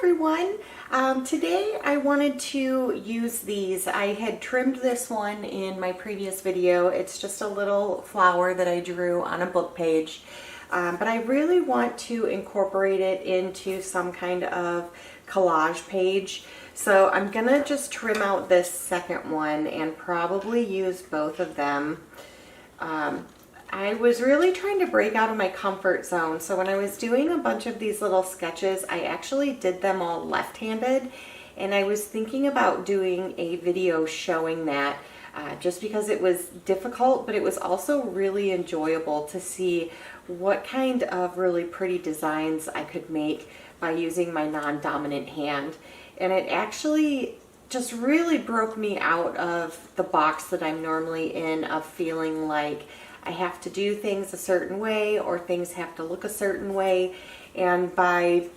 everyone. Today I wanted to use these. I had trimmed this one in my previous video. It's just a little flower that I drew on a book page. But I really want to incorporate it into some kind of collage page. So I'm gonna just trim out this second one and probably use both of them. I was really trying to break out of my comfort zone. So when I was doing a bunch of these little sketches, I actually did them all left-handed. And I was thinking about doing a video showing that just because it was difficult, but it was also really enjoyable to see what kind of really pretty designs I could make by using my non-dominant hand. And it actually just really broke me out of the box that I'm normally in, of feeling like I have to do things a certain way or things have to look a certain way. And by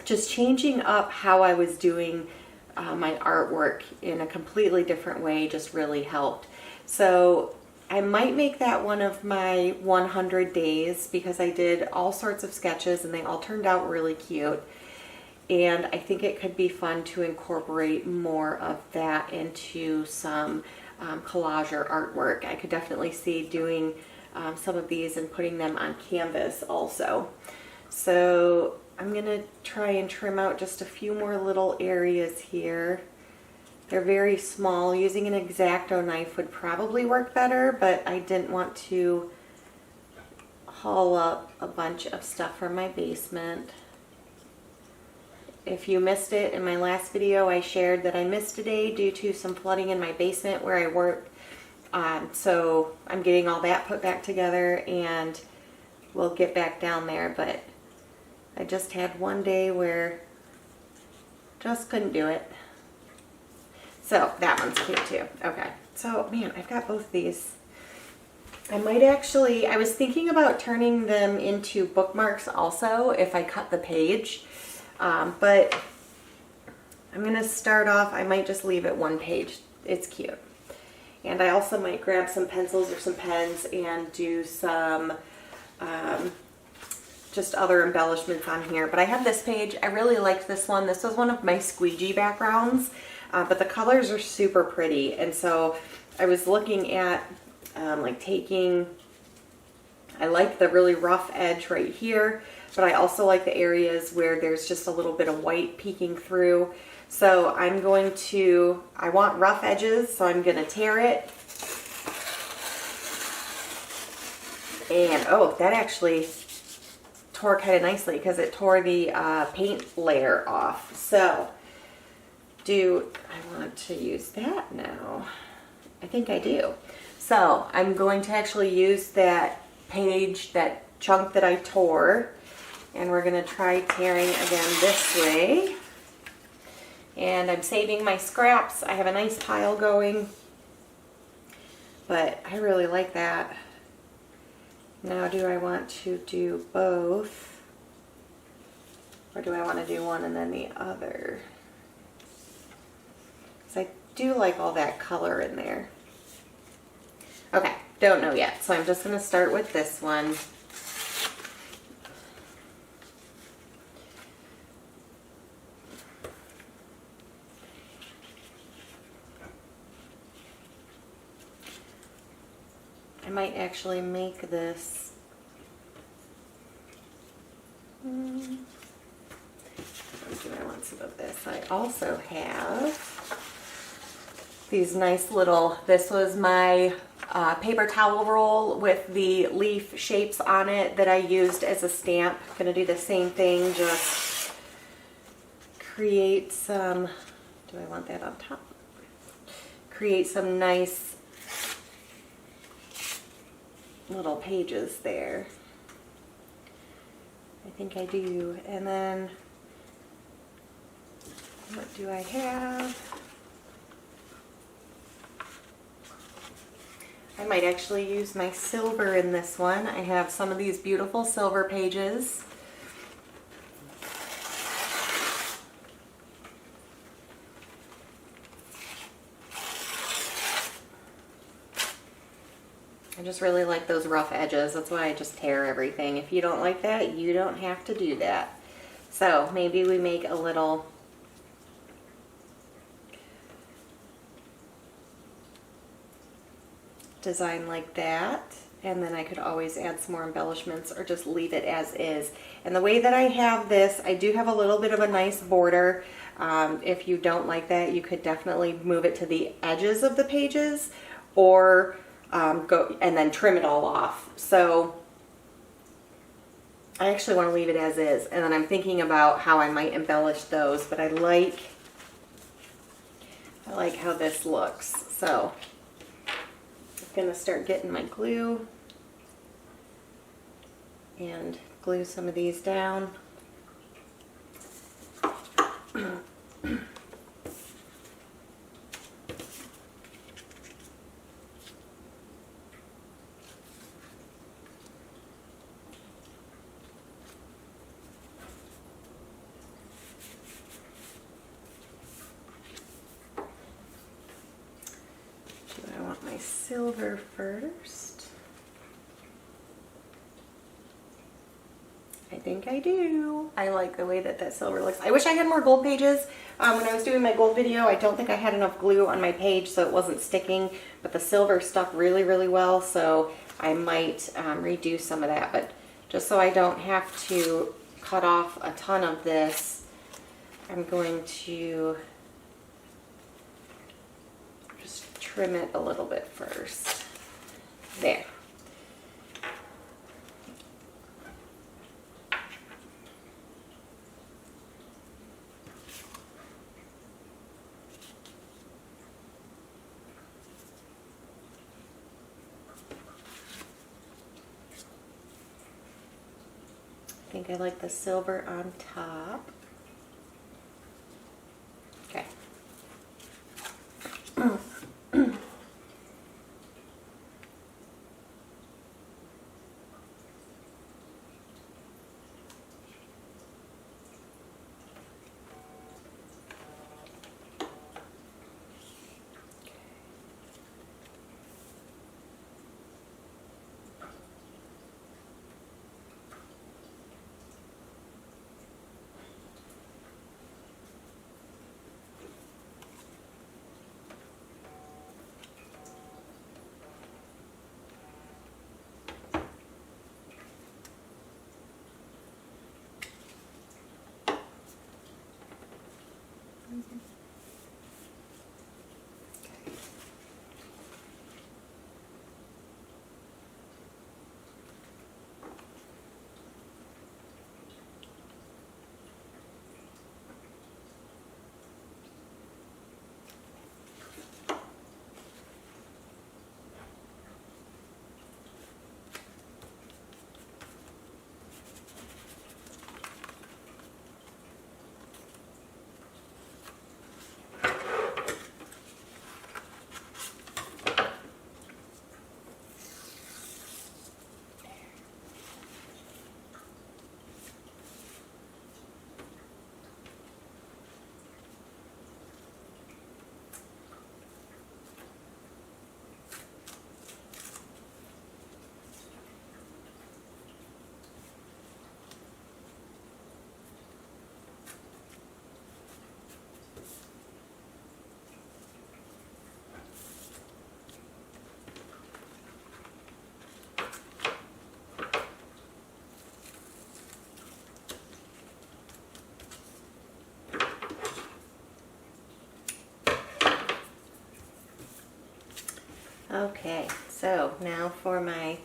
just changing up how I was doing my artwork in a completely different way just really helped. So I might make that one of my 100 days because I did all sorts of sketches and they all turned out really cute. And I think it could be fun to incorporate more of that into some collage or artwork. I could definitely see doing some of these and putting them on canvas also. So I'm gonna try and trim out just a few more little areas here. They're very small. Using an X-Acto knife would probably work better, but I didn't want to haul up a bunch of stuff from my basement. If you missed it, in my last video I shared that I missed a day due to some flooding in my basement where I work. So I'm getting all that put back together and we'll get back down there, but I just had one day where just couldn't do it. So that one's cute too. Okay, so man, I've got both these. I might actually, I was thinking about turning them into bookmarks also if I cut the page. But I'm going to start off, I might just leave it one page. It's cute. And I also might grab some pencils or some pens and do some just other embellishments on here. But I have this page. I really liked this one. This was one of my squeegee backgrounds, but the colors are super pretty. And so I was looking at like taking, I like the really rough edge right here, but I also like the areas where there's just a little bit of white peeking through. So I'm going to, I want rough edges, so I'm going to tear it. And oh, that actually tore kind of nicely because it tore the paint layer off. So do I want to use that now? I think I do. So I'm going to actually use that page, that chunk that I tore, and we're going to try tearing again this way. And I'm saving my scraps. I have a nice pile going, but I really like that. Now do I want to do both, or do I want to do one and then the other? Because I do like all that color in there. Okay, don't know yet, so I'm just going to start with this one. I might actually make this. Do I want some of this? I also have these nice little, this was my paper towel roll with the leaf shapes on it that I used as a stamp. I'm going to do the same thing, just create some, do I want that on top? Create some nice little pages there. I think I do. And then what do I have? I might actually use my silver in this one. I have some of these beautiful silver pages. I just really like those rough edges. That's why I just tear everything. If you don't like that, you don't have to do that. So maybe we make a little design like that, and then I could always add some more embellishments or just leave it as is. And the way that I have this, I do have a little bit of a nice border. If you don't like that, you could definitely move it to the edges of the pages, or go and then trim it all off. So I actually want to leave it as is, and then I'm thinking about how I might embellish those, but I like how this looks. So I'm going to start getting my glue and glue some of these down. I want my silver first. I think I do. I like the way that silver looks. I wish I had more gold pages. When I was doing my gold video, I don't think I had enough glue on my page so it wasn't sticking, but the silver stuck really, really well, so I might redo some of that. But just so I don't have to cut off a ton of this, I'm going to just trim it a little bit first. There. I think I like the silver on top. Okay. Okay, so now for my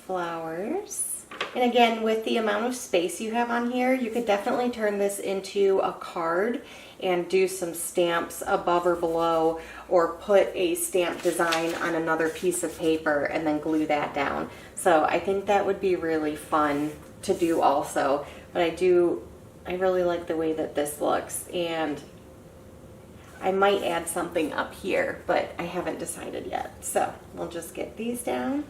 flowers. And again, with the amount of space you have on here, you could definitely turn this into a card and do some stamps above or below, or put a stamp design on another piece of paper and then glue that down. So I think that would be really fun to do also. But I really like the way that this looks, and I might add something up here, but I haven't decided yet. So we'll just get these down.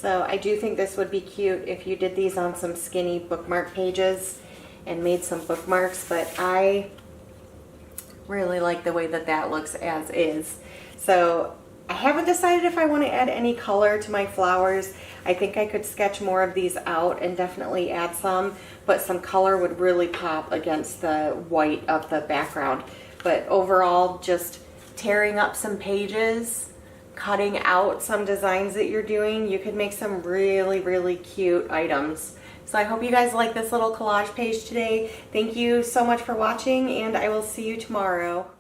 So I do think this would be cute if you did these on some skinny bookmark pages and made some bookmarks, but I really like the way that that looks as is. So I haven't decided if I want to add any color to my flowers. I think I could sketch more of these out and definitely add some, but some color would really pop against the white of the background. But overall, just tearing up some pages, cutting out some designs that you're doing, you could make some really, really cute items. So I hope you guys like this little collage page today. Thank you so much for watching, and I will see you tomorrow.